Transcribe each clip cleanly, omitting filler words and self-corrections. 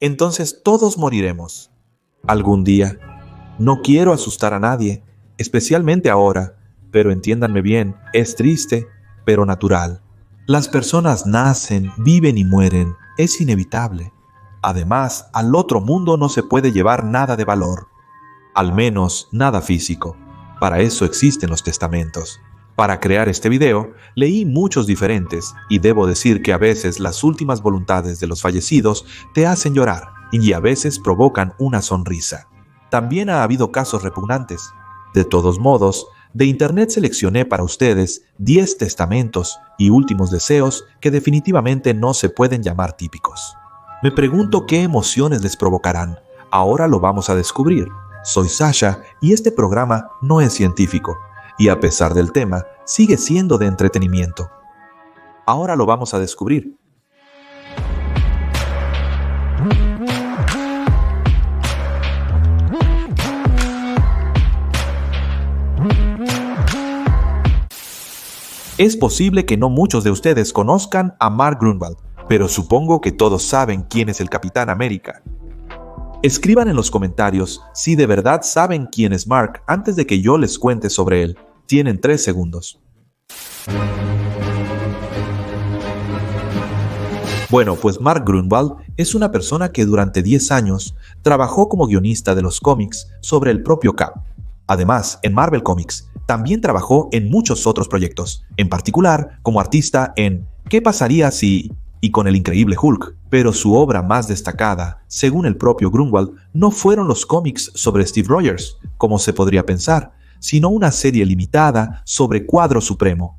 entonces todos moriremos. Algún día. No quiero asustar a nadie, especialmente ahora, pero entiéndanme bien, es triste, pero natural. Las personas nacen, viven y mueren, es inevitable. Además, al otro mundo no se puede llevar nada de valor, al menos nada físico. Para eso existen los testamentos. Para crear este video, leí muchos diferentes y debo decir que a veces las últimas voluntades de los fallecidos te hacen llorar y a veces provocan una sonrisa. También ha habido casos repugnantes. De todos modos, de internet seleccioné para ustedes 10 testamentos y últimos deseos que definitivamente no se pueden llamar típicos. Me pregunto qué emociones les provocarán. Ahora lo vamos a descubrir. Soy Sasha y este programa no es científico, y a pesar del tema, sigue siendo de entretenimiento. Ahora lo vamos a descubrir. Es posible que no muchos de ustedes conozcan a Mark Grunwald, pero supongo que todos saben quién es el Capitán América. Escriban en los comentarios si de verdad saben quién es Mark antes de que yo les cuente sobre él. Tienen 3 segundos. Bueno, pues Mark Grunwald es una persona que durante 10 años trabajó como guionista de los cómics sobre el propio Cap. Además, en Marvel Comics, también trabajó en muchos otros proyectos, en particular como artista en ¿Qué pasaría si...? Y con el Increíble Hulk. Pero su obra más destacada, según el propio Grunwald, no fueron los cómics sobre Steve Rogers, como se podría pensar, sino una serie limitada sobre Cuadro Supremo.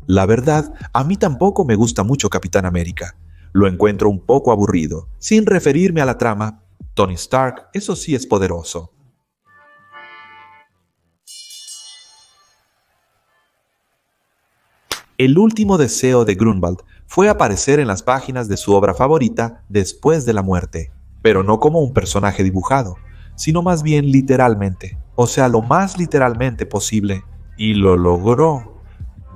La verdad, a mí tampoco me gusta mucho Capitán América. Lo encuentro un poco aburrido. Sin referirme a la trama, Tony Stark, eso sí es poderoso. El último deseo de Grunwald fue aparecer en las páginas de su obra favorita después de la muerte, pero no como un personaje dibujado, sino más bien literalmente, o sea, lo más literalmente posible, y lo logró.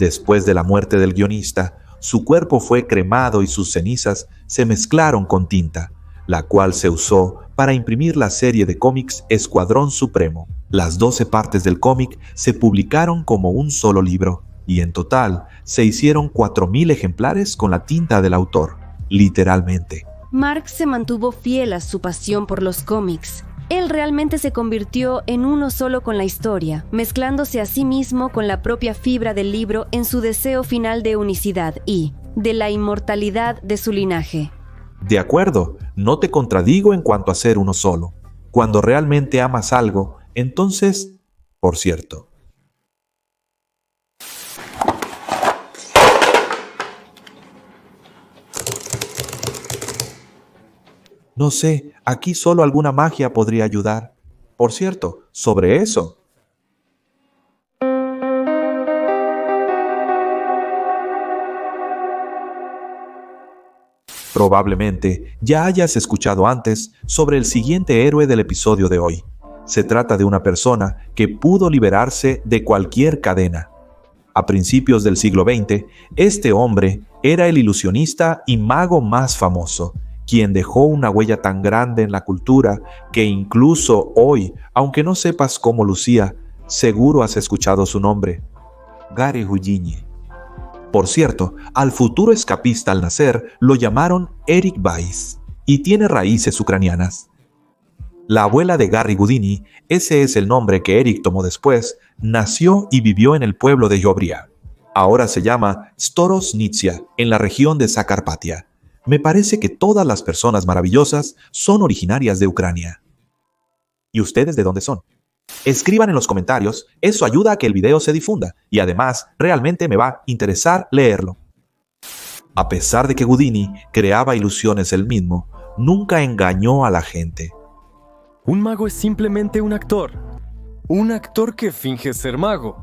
Después de la muerte del guionista, su cuerpo fue cremado y sus cenizas se mezclaron con tinta, la cual se usó para imprimir la serie de cómics Escuadrón Supremo. Las 12 partes del cómic se publicaron como un solo libro, y en total se hicieron 4.000 ejemplares con la tinta del autor, literalmente. Mark se mantuvo fiel a su pasión por los cómics. Él realmente se convirtió en uno solo con la historia, mezclándose a sí mismo con la propia fibra del libro en su deseo final de unicidad y de la inmortalidad de su linaje. De acuerdo, no te contradigo en cuanto a ser uno solo. Cuando realmente amas algo, entonces, por cierto, no sé, aquí solo alguna magia podría ayudar. Por cierto, sobre eso. Probablemente ya hayas escuchado antes sobre el siguiente héroe del episodio de hoy. Se trata de una persona que pudo liberarse de cualquier cadena. A principios del siglo XX, este hombre era el ilusionista y mago más famoso, quien dejó una huella tan grande en la cultura que incluso hoy, aunque no sepas cómo lucía, seguro has escuchado su nombre: Gary Houdini. Por cierto, al futuro escapista al nacer lo llamaron Eric Weiss y tiene raíces ucranianas. La abuela de Gary Houdini, ese es el nombre que Eric tomó después, nació y vivió en el pueblo de Yobria. Ahora se llama Storosnitsia, en la región de Zakarpatia. Me parece que todas las personas maravillosas son originarias de Ucrania. ¿Y ustedes de dónde son? Escriban en los comentarios, eso ayuda a que el video se difunda y además realmente me va a interesar leerlo. A pesar de que Houdini creaba ilusiones él mismo, nunca engañó a la gente. Un mago es simplemente un actor que finge ser mago.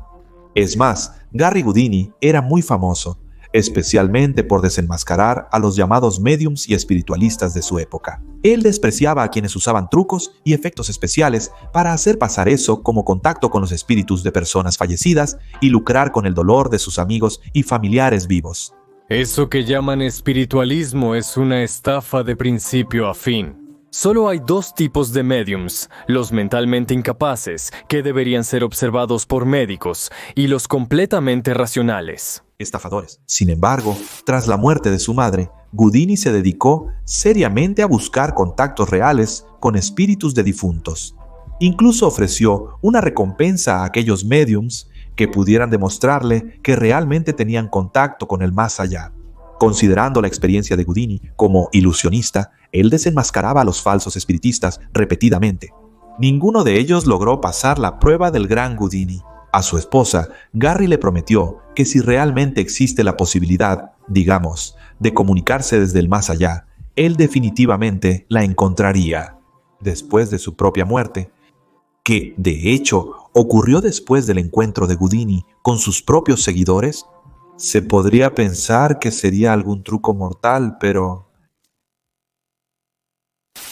Es más, Gary Houdini era muy famoso, especialmente por desenmascarar a los llamados médiums y espiritualistas de su época. Él despreciaba a quienes usaban trucos y efectos especiales para hacer pasar eso como contacto con los espíritus de personas fallecidas y lucrar con el dolor de sus amigos y familiares vivos. Eso que llaman espiritualismo es una estafa de principio a fin. Solo hay dos tipos de médiums: los mentalmente incapaces, que deberían ser observados por médicos, y los completamente racionales. Estafadores. Sin embargo, tras la muerte de su madre, Houdini se dedicó seriamente a buscar contactos reales con espíritus de difuntos. Incluso ofreció una recompensa a aquellos médiums que pudieran demostrarle que realmente tenían contacto con el más allá. Considerando la experiencia de Houdini como ilusionista, él desenmascaraba a los falsos espiritistas repetidamente. Ninguno de ellos logró pasar la prueba del gran Houdini. A su esposa, Gary le prometió que si realmente existe la posibilidad, digamos, de comunicarse desde el más allá, él definitivamente la encontraría. Después de su propia muerte, que de hecho ocurrió después del encuentro de Houdini con sus propios seguidores, se podría pensar que sería algún truco mortal, pero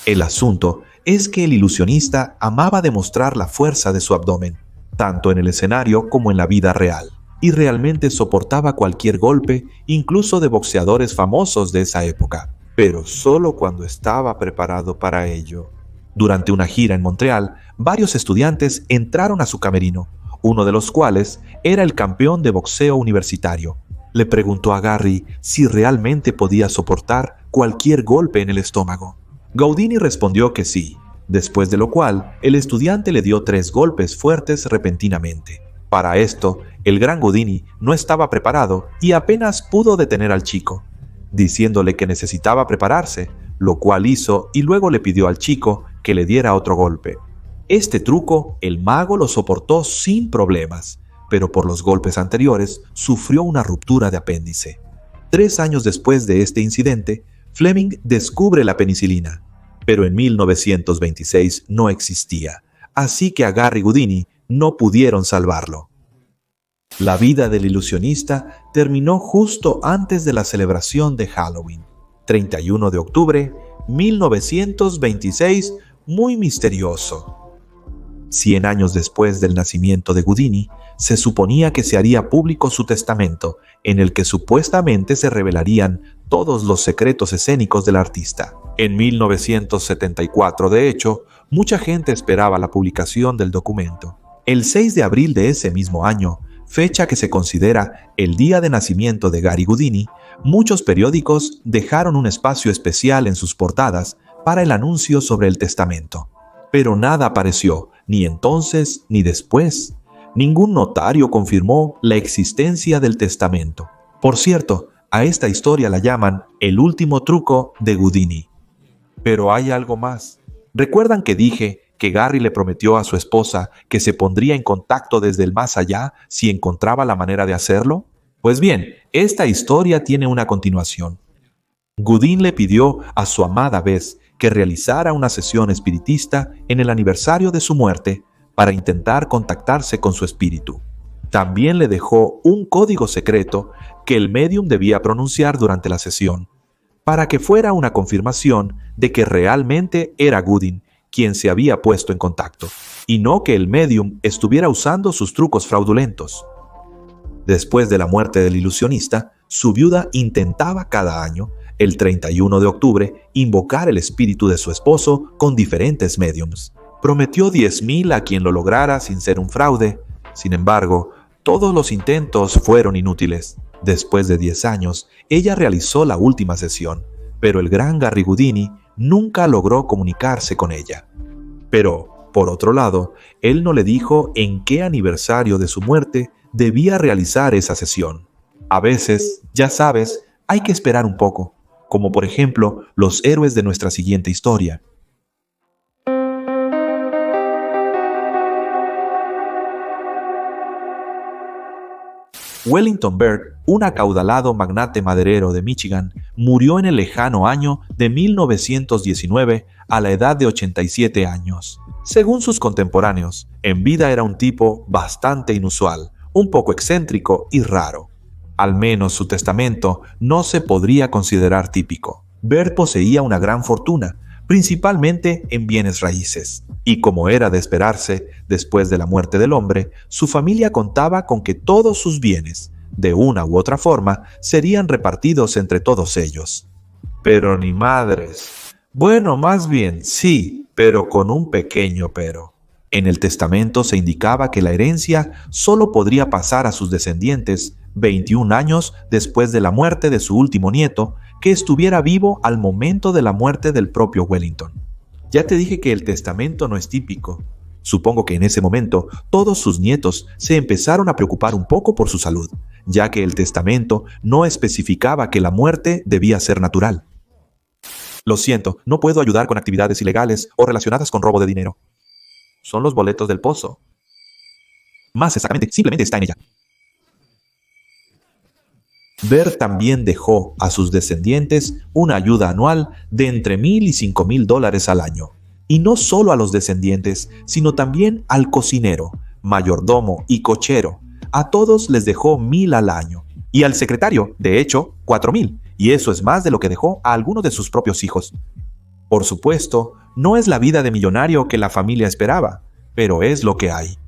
el asunto es que el ilusionista amaba demostrar la fuerza de su abdomen, tanto en el escenario como en la vida real, y realmente soportaba cualquier golpe, incluso de boxeadores famosos de esa época, pero solo cuando estaba preparado para ello. Durante una gira en Montreal, varios estudiantes entraron a su camerino, uno de los cuales era el campeón de boxeo universitario. Le preguntó a Gary si realmente podía soportar cualquier golpe en el estómago. Houdini respondió que sí, después de lo cual el estudiante le dio 3 golpes fuertes repentinamente. Para esto, el gran Houdini no estaba preparado y apenas pudo detener al chico, diciéndole que necesitaba prepararse, lo cual hizo y luego le pidió al chico que le diera otro golpe. Este truco el mago lo soportó sin problemas, pero por los golpes anteriores sufrió una ruptura de apéndice. 3 años después de este incidente, Fleming descubre la penicilina, pero en 1926 no existía, así que a Gary Houdini no pudieron salvarlo. La vida del ilusionista terminó justo antes de la celebración de Halloween, 31 de octubre, 1926, muy misterioso. 100 años después del nacimiento de Houdini, se suponía que se haría público su testamento, en el que supuestamente se revelarían todos los secretos escénicos del artista. En 1974, de hecho, mucha gente esperaba la publicación del documento. El 6 de abril de ese mismo año, fecha que se considera el día de nacimiento de Gary Houdini, muchos periódicos dejaron un espacio especial en sus portadas para el anuncio sobre el testamento. Pero nada apareció, ni entonces ni después. Ningún notario confirmó la existencia del testamento. Por cierto, a esta historia la llaman el último truco de Houdini. Pero hay algo más. ¿Recuerdan que dije que Gary le prometió a su esposa que se pondría en contacto desde el más allá si encontraba la manera de hacerlo? Pues bien, esta historia tiene una continuación. Houdini le pidió a su amada Bess que realizara una sesión espiritista en el aniversario de su muerte para intentar contactarse con su espíritu. También le dejó un código secreto que el médium debía pronunciar durante la sesión, para que fuera una confirmación de que realmente era Houdini quien se había puesto en contacto, y no que el médium estuviera usando sus trucos fraudulentos. Después de la muerte del ilusionista, su viuda intentaba cada año, el 31 de octubre, invocar el espíritu de su esposo con diferentes médiums. Prometió 10,000 a quien lo lograra sin ser un fraude. Sin embargo, todos los intentos fueron inútiles. Después de 10 años, ella realizó la última sesión, pero el gran Gary Houdini nunca logró comunicarse con ella. Pero, por otro lado, él no le dijo en qué aniversario de su muerte debía realizar esa sesión. A veces, ya sabes, hay que esperar un poco, como por ejemplo los héroes de nuestra siguiente historia. Wellington Bird, un acaudalado magnate maderero de Michigan, murió en el lejano año de 1919 a la edad de 87 años. Según sus contemporáneos, en vida era un tipo bastante inusual, un poco excéntrico y raro. Al menos su testamento no se podría considerar típico. Bird poseía una gran fortuna, principalmente en bienes raíces. Y como era de esperarse, después de la muerte del hombre, su familia contaba con que todos sus bienes, de una u otra forma, serían repartidos entre todos ellos. Pero ni madres. Bueno, más bien, sí, pero con un pequeño pero. En el testamento se indicaba que la herencia solo podría pasar a sus descendientes 21 años después de la muerte de su último nieto, que estuviera vivo al momento de la muerte del propio Wellington. Ya te dije que el testamento no es típico. Supongo que en ese momento todos sus nietos se empezaron a preocupar un poco por su salud, ya que el testamento no especificaba que la muerte debía ser natural. Lo siento, no puedo ayudar con actividades ilegales o relacionadas con robo de dinero. Son los boletos del pozo. Más exactamente, simplemente está en ella. Bert también dejó a sus descendientes una ayuda anual de entre $1,000 y $5,000 al año. Y no solo a los descendientes, sino también al cocinero, mayordomo y cochero. A todos les dejó $1,000 al año. Y al secretario, de hecho, $4,000. Y eso es más de lo que dejó a algunos de sus propios hijos. Por supuesto, no es la vida de millonario que la familia esperaba, pero es lo que hay.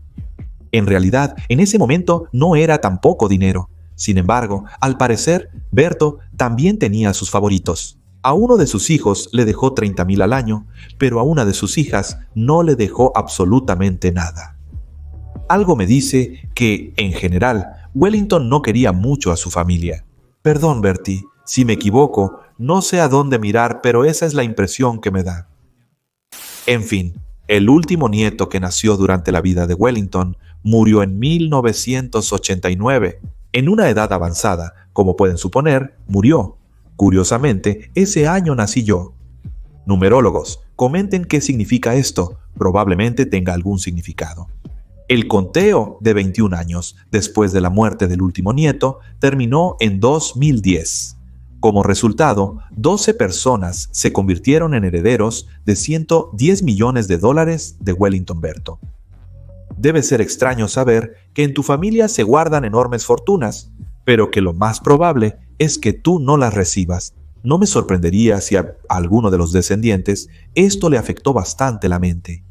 En realidad, en ese momento no era tan poco dinero. Sin embargo, al parecer, Berto también tenía sus favoritos. A uno de sus hijos le dejó $30,000 al año, pero a una de sus hijas no le dejó absolutamente nada. Algo me dice que, en general, Wellington no quería mucho a su familia. Perdón, Bertie, si me equivoco, no sé a dónde mirar, pero esa es la impresión que me da. En fin, el último nieto que nació durante la vida de Wellington murió en 1989. En una edad avanzada, como pueden suponer, murió. Curiosamente, ese año nací yo. Numerólogos, comenten qué significa esto. Probablemente tenga algún significado. El conteo de 21 años después de la muerte del último nieto terminó en 2010. Como resultado, 12 personas se convirtieron en herederos de $110 millones de Wellington Berto. Debe ser extraño saber que en tu familia se guardan enormes fortunas, pero que lo más probable es que tú no las recibas. No me sorprendería si a alguno de los descendientes esto le afectó bastante la mente.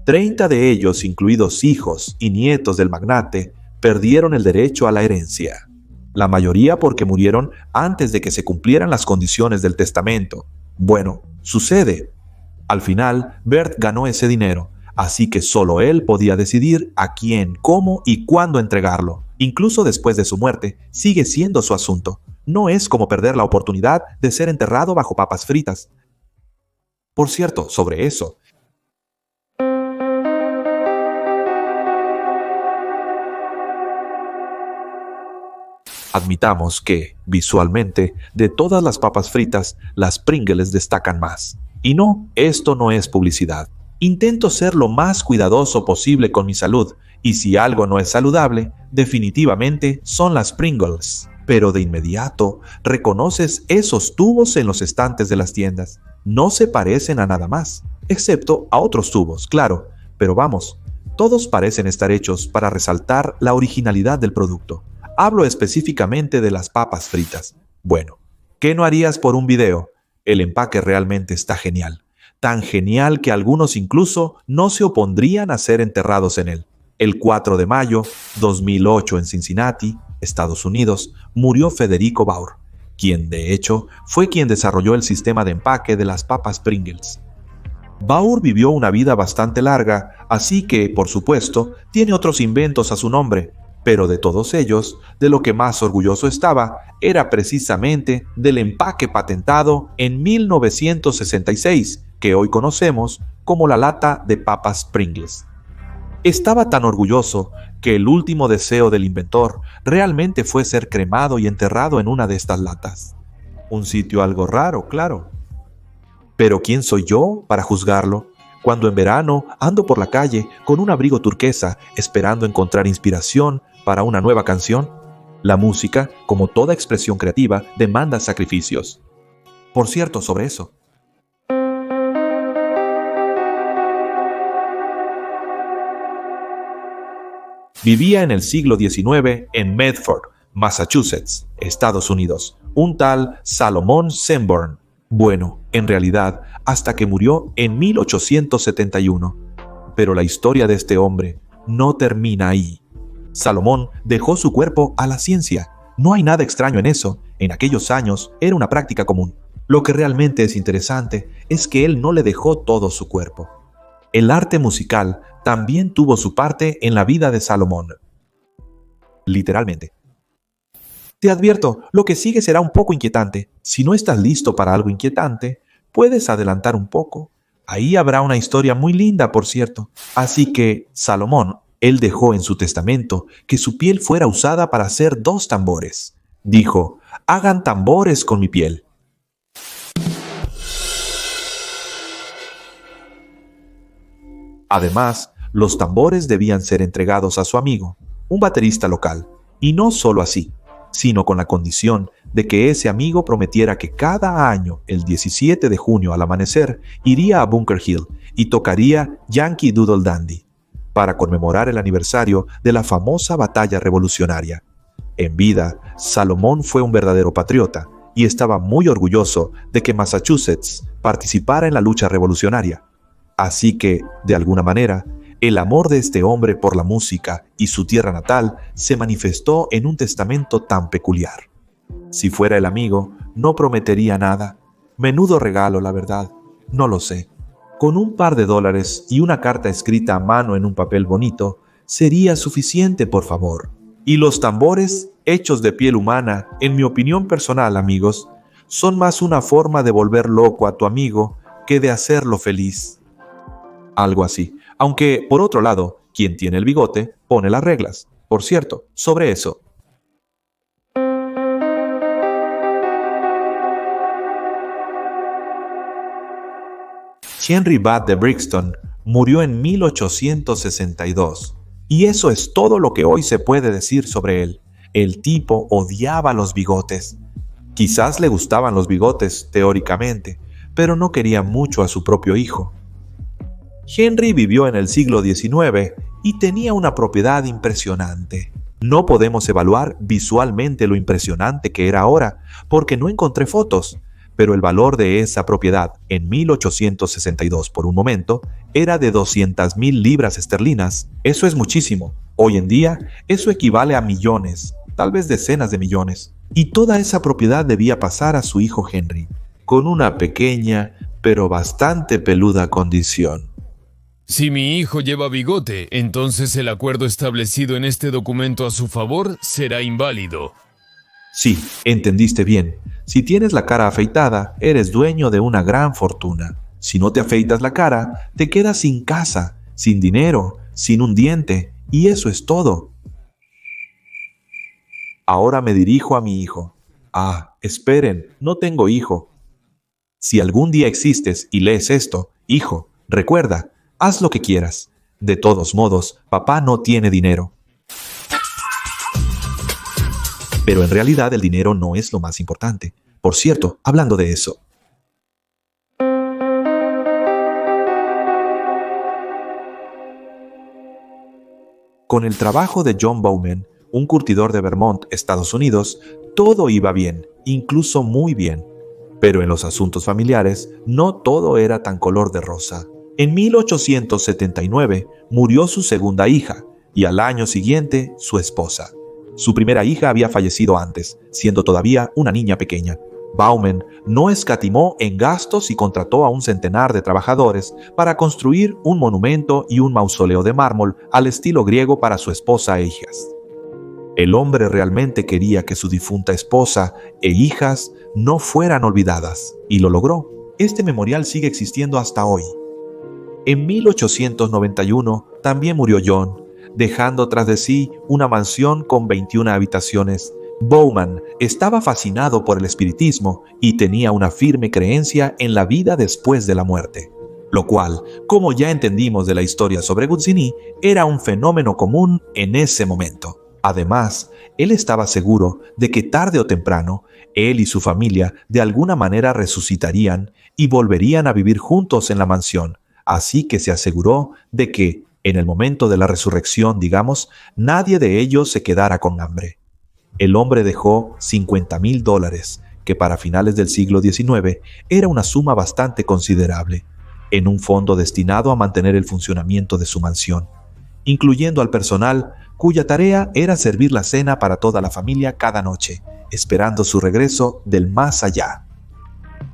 30 de ellos, incluidos hijos y nietos del magnate, perdieron el derecho a la herencia. La mayoría porque murieron antes de que se cumplieran las condiciones del testamento. Bueno, sucede. Al final, Bert ganó ese dinero, así que solo él podía decidir a quién, cómo y cuándo entregarlo. Incluso después de su muerte, sigue siendo su asunto. No es como perder la oportunidad de ser enterrado bajo papas fritas. Por cierto, sobre eso, admitamos que, visualmente, de todas las papas fritas, las Pringles destacan más. Y no, esto no es publicidad. Intento ser lo más cuidadoso posible con mi salud, y si algo no es saludable, definitivamente son las Pringles. Pero de inmediato, reconoces esos tubos en los estantes de las tiendas. No se parecen a nada más, excepto a otros tubos, claro, pero vamos, todos parecen estar hechos para resaltar la originalidad del producto. Hablo específicamente de las papas fritas. Bueno, ¿qué no harías por un video? El empaque realmente está genial. Tan genial que algunos incluso no se opondrían a ser enterrados en él. El 4 de mayo, 2008 en Cincinnati, Estados Unidos, murió Federico Baur, quien de hecho fue quien desarrolló el sistema de empaque de las papas Pringles. Baur vivió una vida bastante larga, así que, por supuesto, tiene otros inventos a su nombre. Pero de todos ellos, de lo que más orgulloso estaba era precisamente del empaque patentado en 1966, que hoy conocemos como la lata de papas Pringles. Estaba tan orgulloso que el último deseo del inventor realmente fue ser cremado y enterrado en una de estas latas. Un sitio algo raro, claro. Pero ¿quién soy yo para juzgarlo? Cuando en verano ando por la calle con un abrigo turquesa esperando encontrar inspiración para una nueva canción. La música, como toda expresión creativa, demanda sacrificios. Por cierto, sobre eso. Vivía en el siglo XIX en Medford, Massachusetts, Estados Unidos, un tal Salomon Sanborn. Bueno, en realidad, hasta que murió en 1871. Pero la historia de este hombre no termina ahí. Salomón dejó su cuerpo a la ciencia. No hay nada extraño en eso. En aquellos años era una práctica común. Lo que realmente es interesante es que él no le dejó todo su cuerpo. El arte musical también tuvo su parte en la vida de Salomón. Literalmente. Te advierto, lo que sigue será un poco inquietante. Si no estás listo para algo inquietante, puedes adelantar un poco. Ahí habrá una historia muy linda, por cierto. Así que, Salomón, él dejó en su testamento que su piel fuera usada para hacer 2 tambores. Dijo, hagan tambores con mi piel. Además, los tambores debían ser entregados a su amigo, un baterista local, y no solo así, sino con la condición de que ese amigo prometiera que cada año, el 17 de junio al amanecer, iría a Bunker Hill y tocaría Yankee Doodle Dandy, para conmemorar el aniversario de la famosa batalla revolucionaria. En vida, Salomón fue un verdadero patriota y estaba muy orgulloso de que Massachusetts participara en la lucha revolucionaria. Así que, de alguna manera, el amor de este hombre por la música y su tierra natal se manifestó en un testamento tan peculiar. Si fuera el amigo, no prometería nada. Menudo regalo, la verdad. No lo sé. Con un par de $1 y una carta escrita a mano en un papel bonito, sería suficiente, por favor. Y los tambores, hechos de piel humana, en mi opinión personal, amigos, son más una forma de volver loco a tu amigo que de hacerlo feliz. Algo así. Aunque, por otro lado, quien tiene el bigote pone las reglas. Por cierto, sobre eso. Henry Budd de Brixton murió en 1862. Y eso es todo lo que hoy se puede decir sobre él. El tipo odiaba los bigotes. Quizás le gustaban los bigotes, teóricamente, pero no quería mucho a su propio hijo. Henry vivió en el siglo XIX y tenía una propiedad impresionante. No podemos evaluar visualmente lo impresionante que era ahora, porque no encontré fotos, pero el valor de esa propiedad en 1862 por un momento era de 200,000 libras esterlinas. Eso es muchísimo. Hoy en día, eso equivale a millones, tal vez decenas de millones. Y toda esa propiedad debía pasar a su hijo Henry, con una pequeña, pero bastante peluda condición. Si mi hijo lleva bigote, entonces el acuerdo establecido en este documento a su favor será inválido. Sí, entendiste bien. Si tienes la cara afeitada, eres dueño de una gran fortuna. Si no te afeitas la cara, te quedas sin casa, sin dinero, sin un diente, y eso es todo. Ahora me dirijo a mi hijo. Ah, esperen, no tengo hijo. Si algún día existes y lees esto, hijo, recuerda, haz lo que quieras. De todos modos, papá no tiene dinero. Pero en realidad el dinero no es lo más importante. Por cierto, hablando de eso. Con el trabajo de John Bowman, un curtidor de Vermont, Estados Unidos, todo iba bien, incluso muy bien. Pero en los asuntos familiares, no todo era tan color de rosa. En 1879 murió su segunda hija y al año siguiente su esposa. Su primera hija había fallecido antes, siendo todavía una niña pequeña. Bowman no escatimó en gastos y contrató a un centenar de trabajadores para construir un monumento y un mausoleo de mármol al estilo griego para su esposa e hijas. El hombre realmente quería que su difunta esposa e hijas no fueran olvidadas, y lo logró. Este memorial sigue existiendo hasta hoy. En 1891 también murió John, dejando tras de sí una mansión con 21 habitaciones. Bowman estaba fascinado por el espiritismo y tenía una firme creencia en la vida después de la muerte, lo cual, como ya entendimos de la historia sobre Guzzini, era un fenómeno común en ese momento. Además, él estaba seguro de que tarde o temprano, él y su familia de alguna manera resucitarían y volverían a vivir juntos en la mansión, así que se aseguró de que, en el momento de la resurrección, digamos, nadie de ellos se quedara con hambre. El hombre dejó $50,000, que para finales del siglo XIX era una suma bastante considerable, en un fondo destinado a mantener el funcionamiento de su mansión, incluyendo al personal cuya tarea era servir la cena para toda la familia cada noche, esperando su regreso del más allá.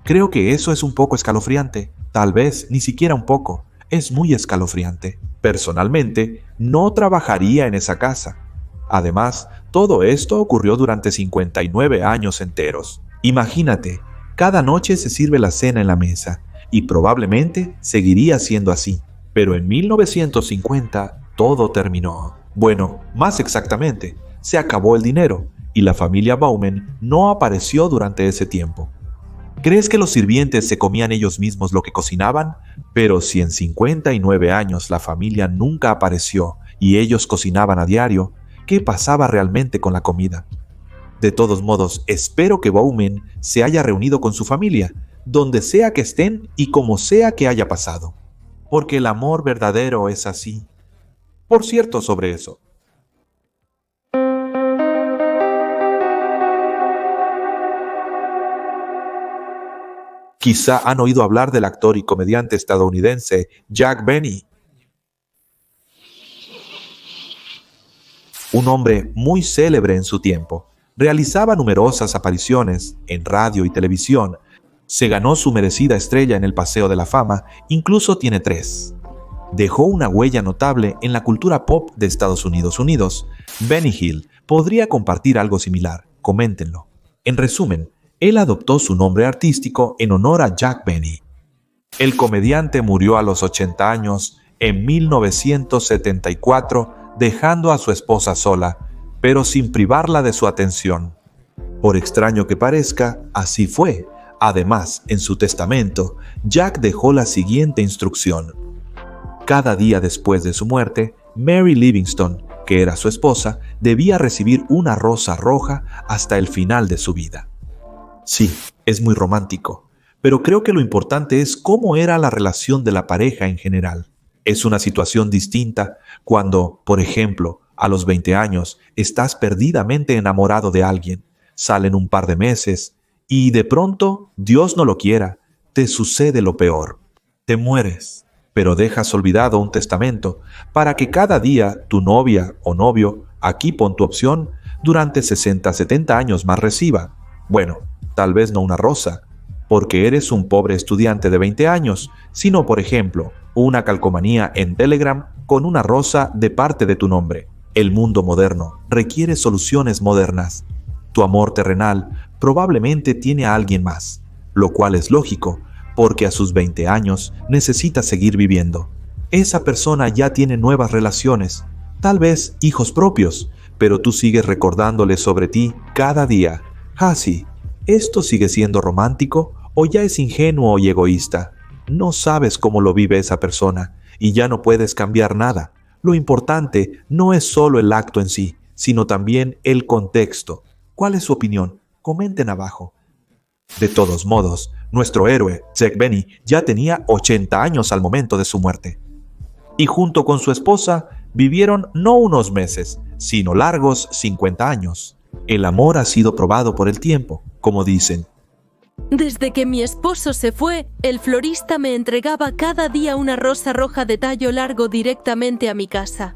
Creo que eso es un poco escalofriante, tal vez ni siquiera un poco, es muy escalofriante. Personalmente, no trabajaría en esa casa. Además, todo esto ocurrió durante 59 años enteros. Imagínate, cada noche se sirve la cena en la mesa, y probablemente seguiría siendo así. Pero en 1950 todo terminó. Bueno, más exactamente, se acabó el dinero, y la familia Bowman no apareció durante ese tiempo. ¿Crees que los sirvientes se comían ellos mismos lo que cocinaban? Pero si en 59 años la familia nunca apareció y ellos cocinaban a diario, ¿qué pasaba realmente con la comida? De todos modos, espero que Bowman se haya reunido con su familia, donde sea que estén y como sea que haya pasado. Porque el amor verdadero es así. Por cierto, sobre eso. Quizá han oído hablar del actor y comediante estadounidense Jack Benny. Un hombre muy célebre en su tiempo. Realizaba numerosas apariciones en radio y televisión. Se ganó su merecida estrella en el Paseo de la Fama, incluso tiene 3. Dejó una huella notable en la cultura pop de Estados Unidos. Benny Hill podría compartir algo similar, coméntenlo. En resumen, él adoptó su nombre artístico en honor a Jack Benny. El comediante murió a los 80 años en 1974, dejando a su esposa sola, pero sin privarla de su atención. Por extraño que parezca, así fue. Además, en su testamento, Jack dejó la siguiente instrucción. Cada día después de su muerte, Mary Livingston, que era su esposa, debía recibir una rosa roja hasta el final de su vida. Sí, es muy romántico, pero creo que lo importante es cómo era la relación de la pareja en general. Es una situación distinta cuando, por ejemplo, a los 20 años estás perdidamente enamorado de alguien, salen un par de meses y de pronto, Dios no lo quiera, te sucede lo peor. Te mueres, pero dejas olvidado un testamento para que cada día tu novia o novio, aquí pon tu opción, durante 60-70 años más reciba. Bueno, tal vez no una rosa, porque eres un pobre estudiante de 20 años, sino, por ejemplo, una calcomanía en Telegram con una rosa de parte de tu nombre. El mundo moderno requiere soluciones modernas. Tu amor terrenal probablemente tiene a alguien más, lo cual es lógico, porque a sus 20 años necesita seguir viviendo. Esa persona ya tiene nuevas relaciones, tal vez hijos propios, pero tú sigues recordándole sobre ti cada día. Sí. ¿Esto sigue siendo romántico o ya es ingenuo y egoísta? No sabes cómo lo vive esa persona y ya no puedes cambiar nada. Lo importante no es solo el acto en sí, sino también el contexto. ¿Cuál es su opinión? Comenten abajo. De todos modos, nuestro héroe, Jack Benny, ya tenía 80 años al momento de su muerte. Y junto con su esposa, vivieron no unos meses, sino largos 50 años. El amor ha sido probado por el tiempo, como dicen. Desde que mi esposo se fue, el florista me entregaba cada día una rosa roja de tallo largo directamente a mi casa.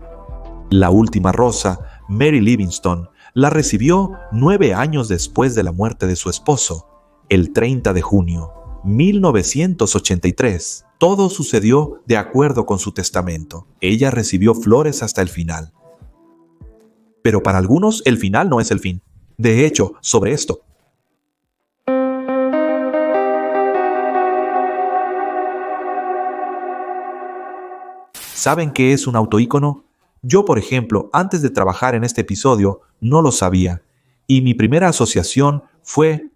La última rosa, Mary Livingston, la recibió 9 años después de la muerte de su esposo, el 30 de junio, 1983. Todo sucedió de acuerdo con su testamento. Ella recibió flores hasta el final. Pero para algunos, el final no es el fin. De hecho, sobre esto. ¿Saben qué es un autoícono? Yo, por ejemplo, antes de trabajar en este episodio, no lo sabía. Y mi primera asociación fue,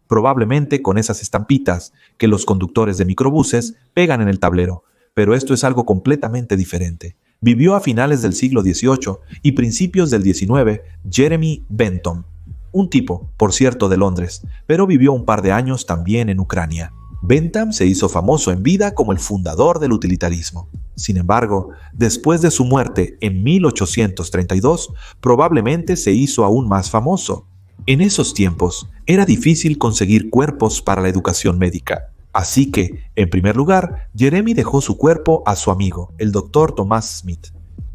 probablemente con esas estampitas que los conductores de microbuses pegan en el tablero. Pero esto es algo completamente diferente. Vivió a finales del siglo XVIII y principios del XIX Jeremy Bentham, un tipo, por cierto, de Londres, pero vivió un par de años también en Ucrania. Bentham se hizo famoso en vida como el fundador del utilitarismo. Sin embargo, después de su muerte en 1832, probablemente se hizo aún más famoso. En esos tiempos, era difícil conseguir cuerpos para la educación médica. Así que, en primer lugar, Jeremy dejó su cuerpo a su amigo, el Dr. Thomas Smith.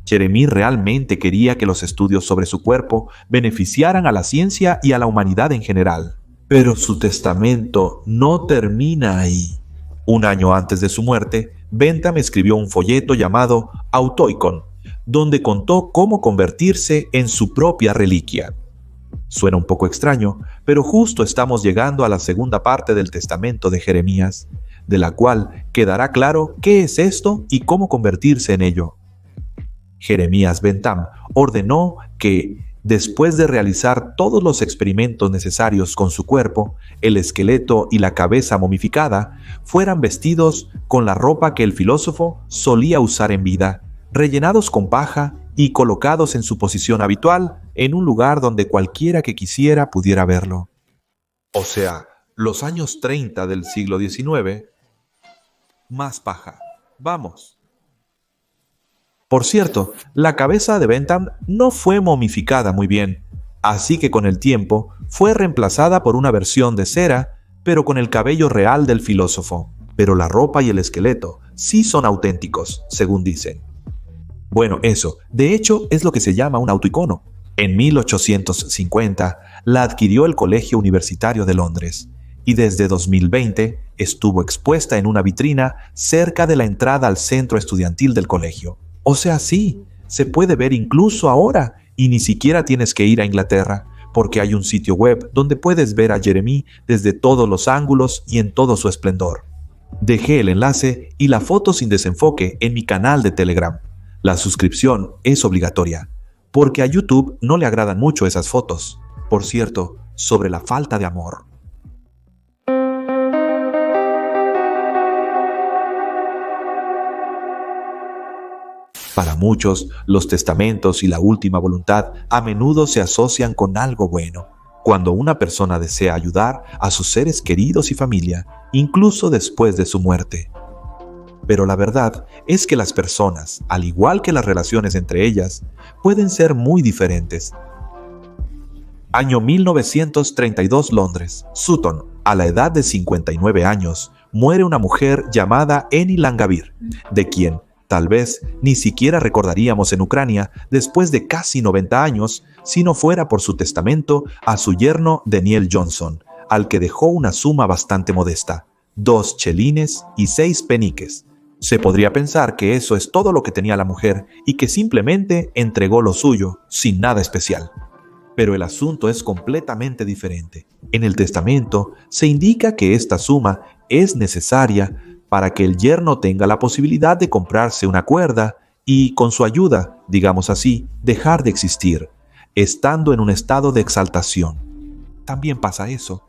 Jeremy realmente quería que los estudios sobre su cuerpo beneficiaran a la ciencia y a la humanidad en general. Pero su testamento no termina ahí. Un año antes de su muerte, Bentham escribió un folleto llamado Autoikon, donde contó cómo convertirse en su propia reliquia. Suena un poco extraño, pero justo estamos llegando a la segunda parte del testamento de Jeremías, de la cual quedará claro qué es esto y cómo convertirse en ello. Jeremías Bentham ordenó que, después de realizar todos los experimentos necesarios con su cuerpo, el esqueleto y la cabeza momificada fueran vestidos con la ropa que el filósofo solía usar en vida, rellenados con paja y colocados en su posición habitual en un lugar donde cualquiera que quisiera pudiera verlo. O sea, los años 30 del siglo XIX, más paja. Vamos. Por cierto, la cabeza de Bentham no fue momificada muy bien, así que con el tiempo fue reemplazada por una versión de cera, pero con el cabello real del filósofo. Pero la ropa y el esqueleto sí son auténticos, según dicen. Bueno, eso, de hecho, es lo que se llama un autoicono. En 1850 la adquirió el Colegio Universitario de Londres y desde 2020 estuvo expuesta en una vitrina cerca de la entrada al centro estudiantil del colegio. O sea, sí, se puede ver incluso ahora y ni siquiera tienes que ir a Inglaterra, porque hay un sitio web donde puedes ver a Jeremy desde todos los ángulos y en todo su esplendor. Dejé el enlace y la foto sin desenfoque en mi canal de Telegram. La suscripción es obligatoria, porque a YouTube no le agradan mucho esas fotos. Por cierto, sobre la falta de amor. Para muchos, los testamentos y la última voluntad a menudo se asocian con algo bueno, cuando una persona desea ayudar a sus seres queridos y familia, incluso después de su muerte. Pero la verdad es que las personas, al igual que las relaciones entre ellas, pueden ser muy diferentes. Año 1932, Londres. Sutton, a la edad de 59 años, muere una mujer llamada Eni Langavir, de quien tal vez ni siquiera recordaríamos en Ucrania después de casi 90 años si no fuera por su testamento a su yerno Daniel Johnson, al que dejó una suma bastante modesta, 2 chelines y 6 peniques. Se podría pensar que eso es todo lo que tenía la mujer y que simplemente entregó lo suyo, sin nada especial. Pero el asunto es completamente diferente. En el testamento se indica que esta suma es necesaria para que el yerno tenga la posibilidad de comprarse una cuerda y, con su ayuda, digamos así, dejar de existir, estando en un estado de exaltación. También pasa eso.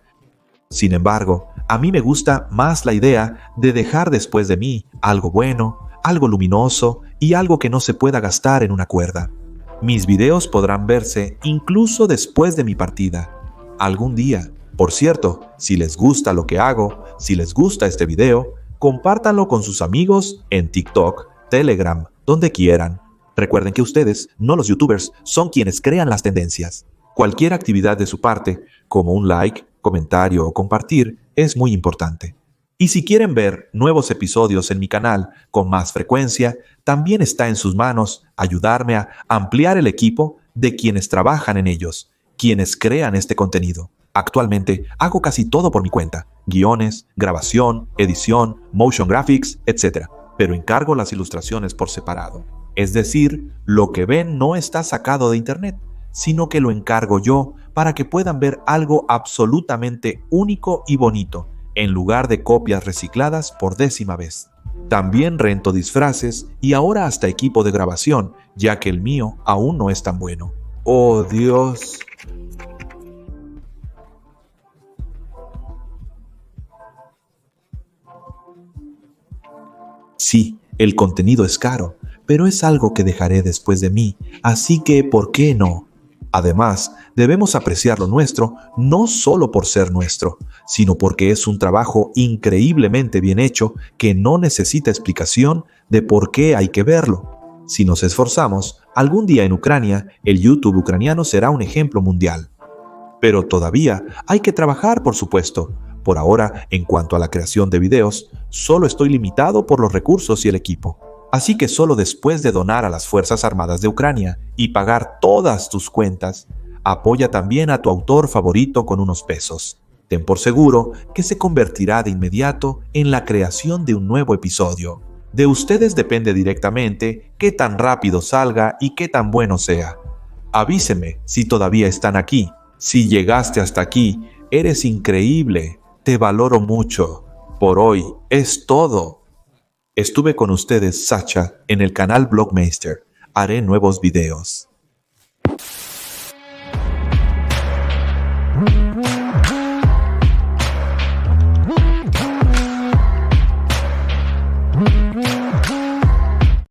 Sin embargo, a mí me gusta más la idea de dejar después de mí algo bueno, algo luminoso y algo que no se pueda gastar en una cuerda. Mis videos podrán verse incluso después de mi partida. Algún día. Por cierto, si les gusta lo que hago, si les gusta este video, compártanlo con sus amigos en TikTok, Telegram, donde quieran. Recuerden que ustedes, no los youtubers, son quienes crean las tendencias. Cualquier actividad de su parte, como un like, comentario o compartir, es muy importante. Y si quieren ver nuevos episodios en mi canal con más frecuencia, también está en sus manos ayudarme a ampliar el equipo de quienes trabajan en ellos, quienes crean este contenido. Actualmente hago casi todo por mi cuenta: guiones, grabación, edición, motion graphics, etc. Pero encargo las ilustraciones por separado. Es decir, lo que ven no está sacado de internet, sino que lo encargo yo para que puedan ver algo absolutamente único y bonito, en lugar de copias recicladas por 10ª vez. También rento disfraces y ahora hasta equipo de grabación, ya que el mío aún no es tan bueno. ¡Oh, Dios! Sí, el contenido es caro, pero es algo que dejaré después de mí, así que ¿por qué no? Además, debemos apreciar lo nuestro no solo por ser nuestro, sino porque es un trabajo increíblemente bien hecho que no necesita explicación de por qué hay que verlo. Si nos esforzamos, algún día en Ucrania, el YouTube ucraniano será un ejemplo mundial. Pero todavía hay que trabajar, por supuesto. Por ahora, en cuanto a la creación de videos, solo estoy limitado por los recursos y el equipo. Así que solo después de donar a las Fuerzas Armadas de Ucrania y pagar todas tus cuentas, apoya también a tu autor favorito con unos pesos. Ten por seguro que se convertirá de inmediato en la creación de un nuevo episodio. De ustedes depende directamente qué tan rápido salga y qué tan bueno sea. Avíseme si todavía están aquí. Si llegaste hasta aquí, eres increíble. Te valoro mucho. Por hoy es todo. Estuve con ustedes, Sacha, en el canal Blogmeister. Haré nuevos videos.